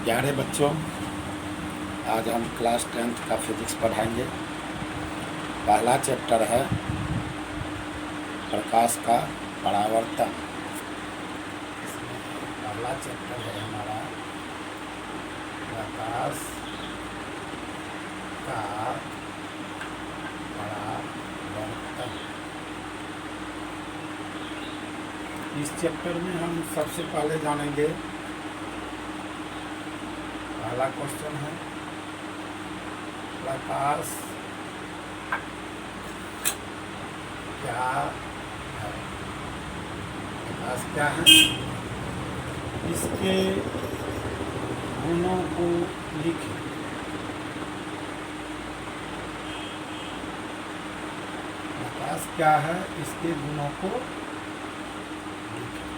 प्यारे बच्चों, आज हम क्लास 10th का फिजिक्स पढ़ाएंगे। पहला चैप्टर है प्रकाश का परावर्तन। इसमें पहला चैप्टर है हमारा प्रकाश का परावर्तन। इस चैप्टर में हम सबसे पहले जानेंगे, पहला क्वेश्चन है प्रकाश क्या है। प्रकाश क्या है, इसके गुणों को लिखें। प्रकाश क्या है, इसके गुणों को लिखें।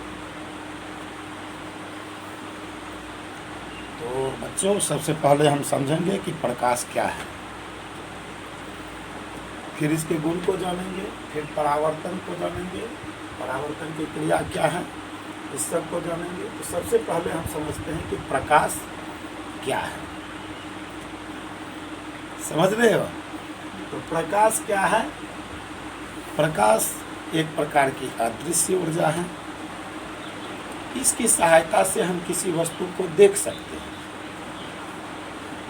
तो बच्चों, सबसे पहले हम समझेंगे कि प्रकाश क्या है, फिर इसके गुण को जानेंगे, फिर परावर्तन को जानेंगे, परावर्तन की क्रिया क्या है, इस सब को जानेंगे। तो सबसे पहले हम समझते हैं कि प्रकाश क्या है। समझ रहे हो? तो प्रकाश क्या है? प्रकाश एक प्रकार की अदृश्य ऊर्जा है। इसकी सहायता से हम किसी वस्तु को देख सकते हैं।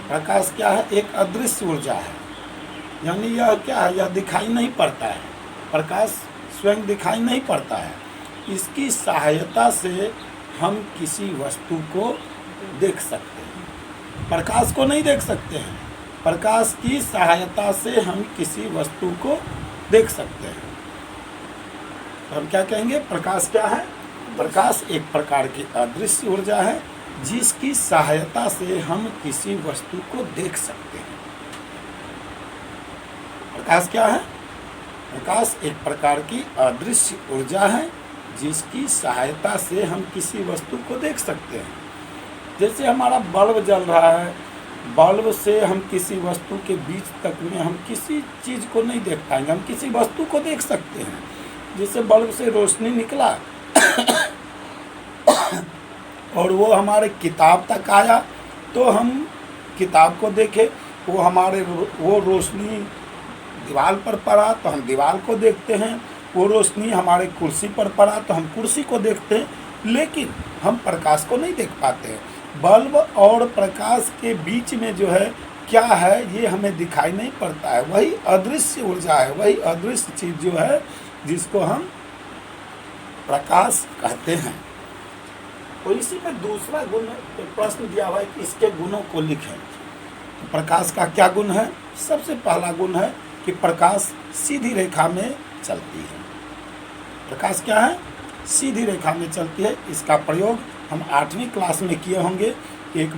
प्रकाश क्या है? एक अदृश्य ऊर्जा है, यानी यह क्या है, यह दिखाई नहीं पड़ता है। प्रकाश स्वयं दिखाई नहीं पड़ता है, इसकी सहायता से हम किसी वस्तु को देख सकते हैं। प्रकाश को नहीं देख सकते हैं, प्रकाश की सहायता से हम किसी वस्तु को देख सकते हैं। तो हम क्या कहेंगे, प्रकाश क्या है? प्रकाश एक प्रकार की अदृश्य ऊर्जा है, जिसकी सहायता से हम किसी वस्तु को देख सकते हैं। प्रकाश क्या है? प्रकाश एक प्रकार की अदृश्य ऊर्जा है, जिसकी सहायता से हम किसी वस्तु को देख सकते हैं। जैसे हमारा बल्ब जल रहा है, बल्ब से हम किसी वस्तु के बीच तक में हम किसी चीज़ को नहीं देख पाएंगे, हम किसी वस्तु को देख सकते हैं। जैसे बल्ब से रोशनी निकला और वो हमारे किताब तक आया, तो हम किताब को देखे, वो रोशनी दीवार पर पड़ा तो हम दीवार को देखते हैं, वो रोशनी हमारे कुर्सी पर पड़ा तो हम कुर्सी को देखते हैं, लेकिन हम प्रकाश को नहीं देख पाते हैं। बल्ब और प्रकाश के बीच में जो है क्या है, ये हमें दिखाई नहीं पड़ता है। वही अदृश्य ऊर्जा है, वही अदृश्य चीज़ जो है, जिसको हम प्रकाश कहते हैं। और इसी में दूसरा गुण प्रश्न दिया हुआ है कि इसके गुणों को लिखें। तो प्रकाश का क्या गुण है? सबसे पहला गुण है कि प्रकाश सीधी रेखा में चलती है। प्रकाश क्या है? सीधी रेखा में चलती है। इसका प्रयोग हम 8वीं क्लास में किए होंगे। एक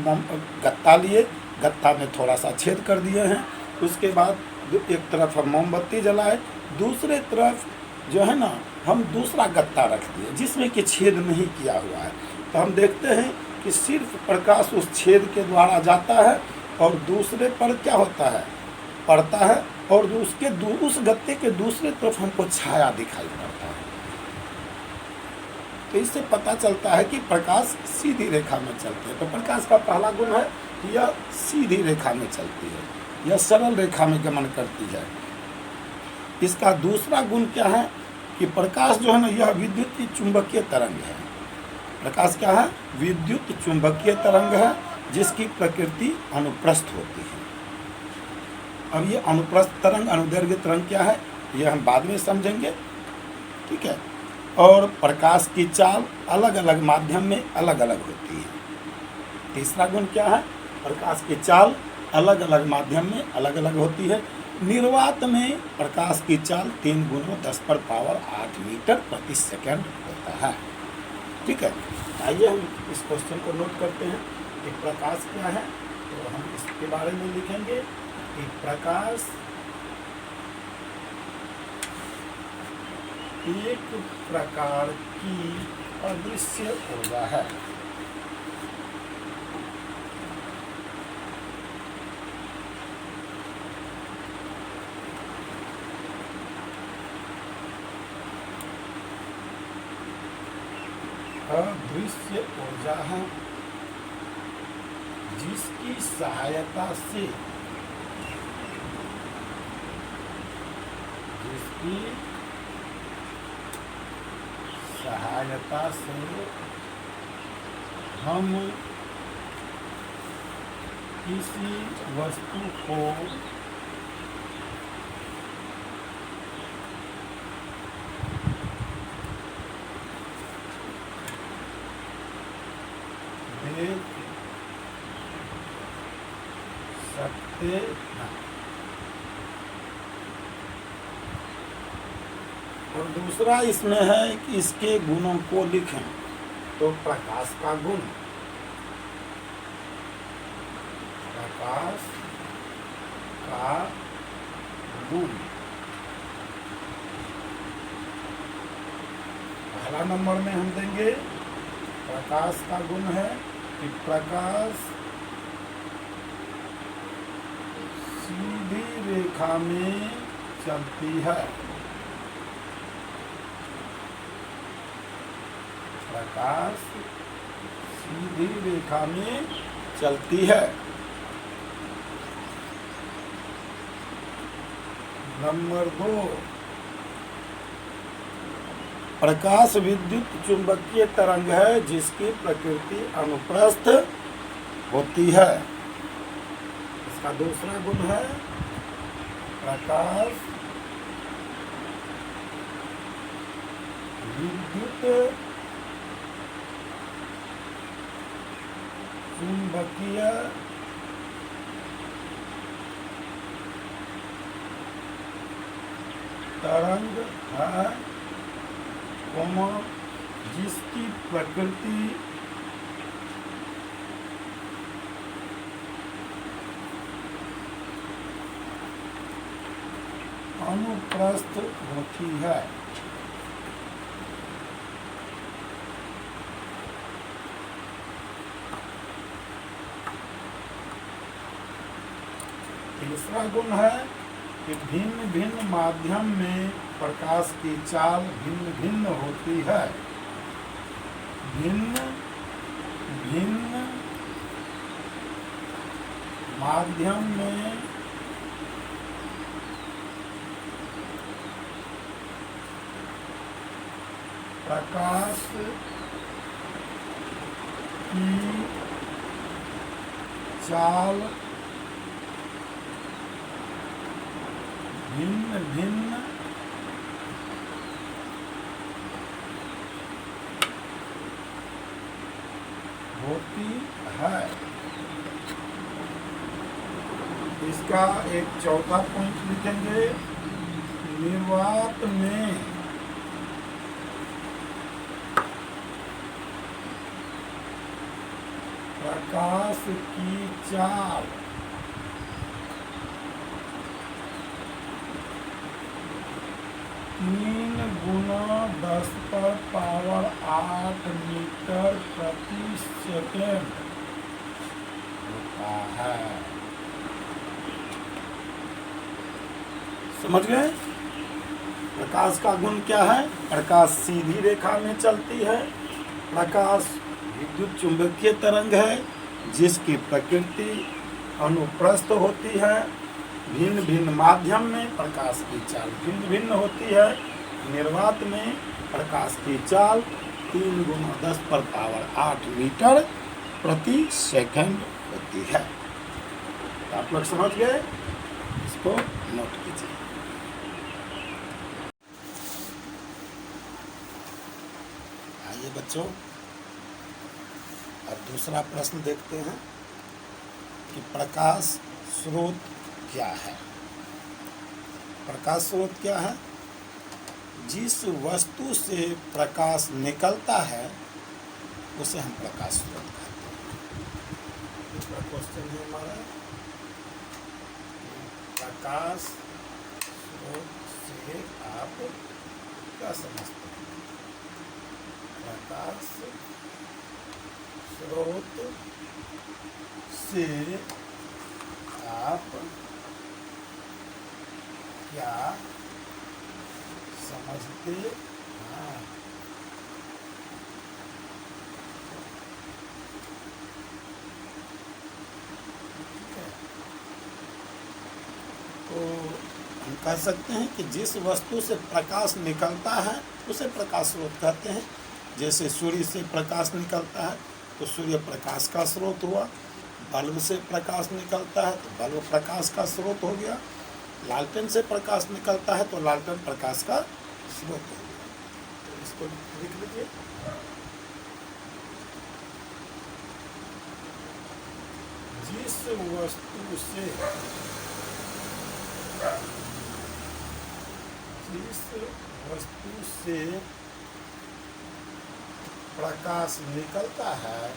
गत्ता लिए, गत्ता में थोड़ा सा छेद कर दिए हैं, उसके बाद एक तरफ हम मोमबत्ती जलाए, दूसरे तरफ जो है ना, हम दूसरा गत्ता रख दिए जिसमें कि छेद नहीं किया हुआ है। तो हम देखते हैं कि सिर्फ प्रकाश उस छेद के द्वारा जाता है और दूसरे पर क्या होता है, पड़ता है, और उस गत्ते के दूसरे तरफ हमको छाया दिखाई पड़ता है। तो इससे पता चलता है कि प्रकाश सीधी रेखा में चलती है। तो प्रकाश का पहला गुण है कि यह सीधी रेखा में चलती है, यह सरल रेखा में गमन करती है। इसका दूसरा गुण क्या है कि प्रकाश जो है ना, यह विद्युत चुंबकीय तरंग है। प्रकाश क्या है? विद्युत चुंबकीय तरंग है, जिसकी प्रकृति अनुप्रस्थ होती है। अब ये अनुप्रस्थ तरंग, अनुदैर्घ्य तरंग क्या है, ये हम बाद में समझेंगे, ठीक है। और प्रकाश की चाल अलग अलग माध्यम में अलग अलग होती है। तीसरा गुण क्या है? प्रकाश की चाल अलग अलग माध्यम में अलग अलग होती है। निर्वात में प्रकाश की चाल 3 गुणों 10⁸ मीटर प्रति सेकंड होता है, ठीक है। आइए हम इस क्वेश्चन को नोट करते हैं कि प्रकाश क्या है। तो हम इसके बारे में लिखेंगे कि प्रकाश एक प्रकार की अदृश्य ऊर्जा है। अदृश्य ऊर्जा है। जिसकी सहायता से हम किसी वस्तु को देख सकते हैं। और दूसरा इसमें है कि इसके गुणों को लिखें। तो प्रकाश का गुण, प्रकाश का गुण पहला नंबर में हम देंगे प्रकाश का गुण है कि प्रकाश सीधी रेखा में चलती है। प्रकाश सीधी रेखा में चलती है। नंबर 2, प्रकाश विद्युत चुंबकीय तरंग है जिसकी प्रकृति अनुप्रस्थ होती है। इसका दूसरा गुण है प्रकाश विद्युत चुंबकीय तरंग है, जिसकी प्रकृति अनुप्रस्थ होती है। तीसरा गुण है कि भिन्न भिन्न माध्यम में प्रकाश की चाल भिन्न भिन्न होती है। भिन्न भिन्न माध्यम में प्रकाश की चाल भिन्न भिन्न होती है। इसका एक चौथा पॉइंट लिखेंगे, निर्वात में प्रकाश की चाल तीन गुना 10 पर पावर 8 मीटर प्रति सेकेंड होता है। समझ गए? प्रकाश का गुण क्या है? प्रकाश सीधी रेखा में चलती है। प्रकाश विद्युत चुंबकीय तरंग है जिसकी प्रकृति अनुप्रस्थ होती है। भिन्न भिन्न माध्यम में प्रकाश की चाल भिन्न भिन्न होती है। निर्वात में प्रकाश की चाल 3 गुना 10 पर पावर 8 मीटर प्रति सेकंड होती है। तो आप लोग समझ गए? इसको नोट कीजिए। आइए बच्चों, अब दूसरा प्रश्न देखते हैं कि प्रकाश स्रोत क्या है। प्रकाश स्रोत क्या है? जिस वस्तु से प्रकाश निकलता है उसे हम प्रकाश स्रोत कहते हैं। दूसरा क्वेश्चन है हमारा, प्रकाश स्रोत से आप क्या समझते हैं? प्रकाश स्रोत से आप क्या समझते हैं? कह सकते हैं कि जिस वस्तु से प्रकाश निकलता है उसे प्रकाश स्रोत कहते हैं। जैसे सूर्य से प्रकाश निकलता है तो सूर्य प्रकाश का स्रोत हुआ, बल्ब से प्रकाश निकलता है तो बल्ब प्रकाश का स्रोत हो गया, लालटेन से प्रकाश निकलता है तो लालटेन प्रकाश का स्रोत हो गया। तो इसको लिख लीजिए। जिस वस्तु से प्रकाश निकलता है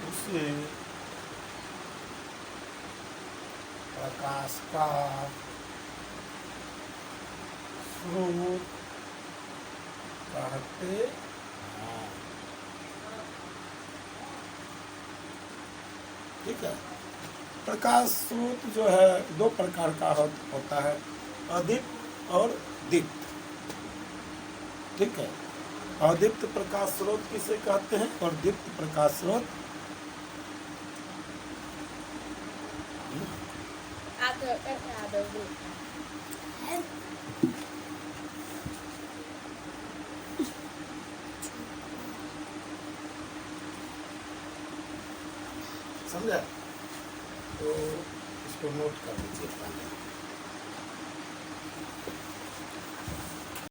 उसे प्रकाश का स्रोत कहते हैं। ठीक है। प्रकाश स्रोत जो है दो प्रकार का होता है, अदीप्त और दीप्त। ठीक है। अदीप्त प्रकाश स्रोत किसे कहते हैं और दीप्त प्रकाश स्रोत समझा? तो इसको नोट कर लीजिए पहले।